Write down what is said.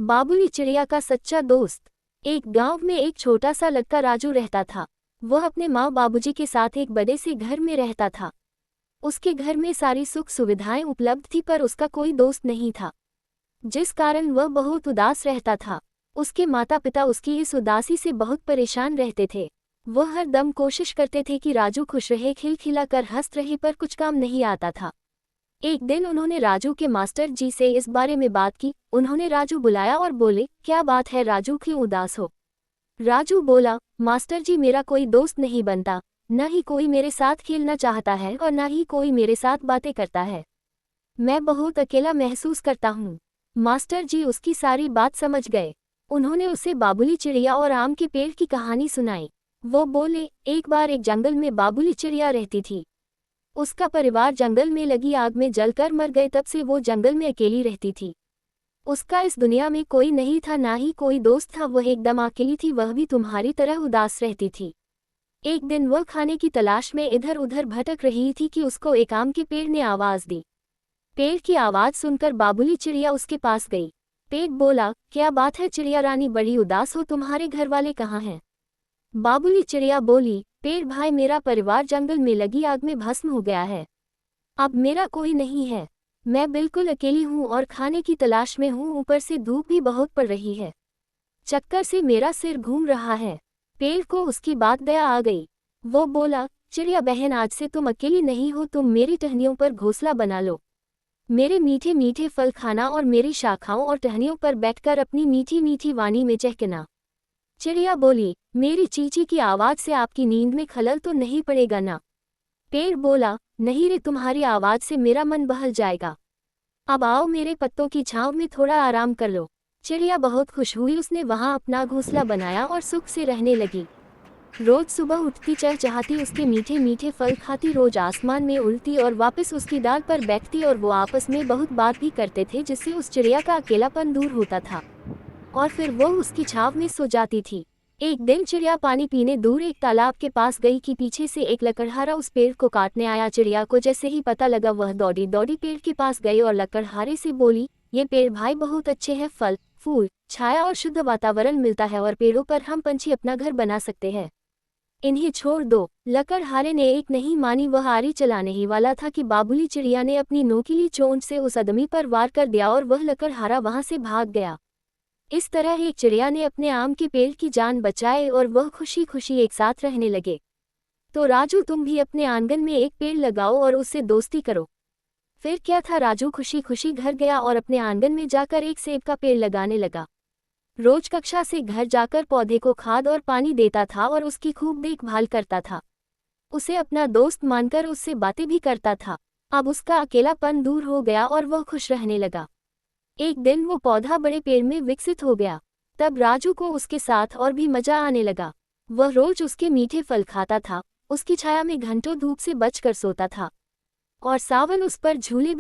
बाबुली चिड़िया का सच्चा दोस्त। एक गांव में एक छोटा सा लड़का राजू रहता था। वह अपने माँ बाबूजी के साथ एक बड़े से घर में रहता था। उसके घर में सारी सुख सुविधाएं उपलब्ध थी, पर उसका कोई दोस्त नहीं था, जिस कारण वह बहुत उदास रहता था। उसके माता पिता उसकी इस उदासी से बहुत परेशान रहते थे। वह हर दम कोशिश करते थे कि राजू खुश रहे, खिलखिला कर हंस रहे, पर कुछ काम नहीं आता था। एक दिन उन्होंने राजू के मास्टर जी से इस बारे में बात की। उन्होंने राजू बुलाया और बोले, क्या बात है राजू, क्यों उदास हो? राजू बोला, मास्टर जी, मेरा कोई दोस्त नहीं बनता, न ही कोई मेरे साथ खेलना चाहता है और न ही कोई मेरे साथ बातें करता है। मैं बहुत अकेला महसूस करता हूँ। मास्टर जी उसकी सारी बात समझ गए। उन्होंने उसे बाबुली चिड़िया और आम के पेड़ की कहानी सुनाई। वो बोले, एक बार एक जंगल में बाबुली चिड़िया रहती थी। उसका परिवार जंगल में लगी आग में जलकर मर गए। तब से वो जंगल में अकेली रहती थी। उसका इस दुनिया में कोई नहीं था, ना ही कोई दोस्त था। वह एकदम अकेली थी, वह भी तुम्हारी तरह उदास रहती थी। एक दिन वह खाने की तलाश में इधर उधर भटक रही थी कि उसको एक आम के पेड़ ने आवाज दी। पेड़ की आवाज सुनकर बाबुली चिड़िया उसके पास गई। पेड़ बोला, क्या बात है चिड़िया रानी, बड़ी उदास हो, तुम्हारे घर वाले कहाँ हैं? बाबुली चिड़िया बोली, पेड़ भाई, मेरा परिवार जंगल में लगी आग में भस्म हो गया है। अब मेरा कोई नहीं है। मैं बिल्कुल अकेली हूँ और खाने की तलाश में हूँ। ऊपर से धूप भी बहुत पड़ रही है। चक्कर से मेरा सिर घूम रहा है। पेड़ को उसकी बात दया आ गई। वो बोला, चिड़िया बहन, आज से तुम अकेली नहीं हो, तुम मेरी टहनियों पर घोंसला बना लो। मेरे मीठे मीठे फल खाना और मेरी शाखाओं और टहनियों पर बैठकर अपनी मीठी मीठी वाणी में चहकना। चिड़िया बोली, मेरी चींची की आवाज से आपकी नींद में खलल तो नहीं पड़ेगा ना? पेड़ बोला, नहीं रे, तुम्हारी आवाज से मेरा मन बहल जाएगा। अब आओ, मेरे पत्तों की छांव में थोड़ा आराम कर लो। चिड़िया बहुत खुश हुई। उसने वहां अपना घोंसला बनाया और सुख से रहने लगी। रोज सुबह उठती, चहचहाती, उसके मीठे मीठे फल खाती, रोज आसमान में उड़ती और वापस उसकी डाल पर बैठती, और वो आपस में बहुत बात भी करते थे, जिससे उस चिड़िया का अकेलापन दूर होता था। और फिर वो उसकी छाव में सो जाती थी। एक दिन चिड़िया पानी पीने दूर एक तालाब के पास गई कि पीछे से एक लकड़हारा उस पेड़ को काटने आया। चिड़िया को जैसे ही पता लगा, वह दौड़ी दौड़ी पेड़ के पास गई और लकड़हारे से बोली, ये पेड़ भाई बहुत अच्छे हैं, फल फूल, छाया और शुद्ध वातावरण मिलता है, और पेड़ों पर हम पंछी अपना घर बना सकते हैं। इन्हें छोड़ दो। लकड़हारे ने एक नहीं मानी। वह आरी चलाने ही वाला था कि बाबुली चिड़िया ने अपनी नोकीली चोंच से उस आदमी पर वार कर दिया और वह लकड़हारा वहां से भाग गया। इस तरह एक चिड़िया ने अपने आम के पेड़ की जान बचाई और वह खुशी खुशी एक साथ रहने लगे। तो राजू, तुम भी अपने आंगन में एक पेड़ लगाओ और उससे दोस्ती करो। फिर क्या था, राजू खुशी खुशी घर गया और अपने आंगन में जाकर एक सेब का पेड़ लगाने लगा। रोज कक्षा से घर जाकर पौधे को खाद और पानी देता था और उसकी खूब देखभाल करता था। उसे अपना दोस्त मानकर उससे बातें भी करता था। अब उसका अकेलापन दूर हो गया और वह खुश रहने लगा। एक दिन वो पौधा बड़े पेड़ में विकसित हो गया। तब राजू को उसके साथ और भी मजा आने लगा। वह रोज उसके मीठे फल खाता था, उसकी छाया में घंटों धूप से बचकर सोता था, और सावन उस पर झूले भी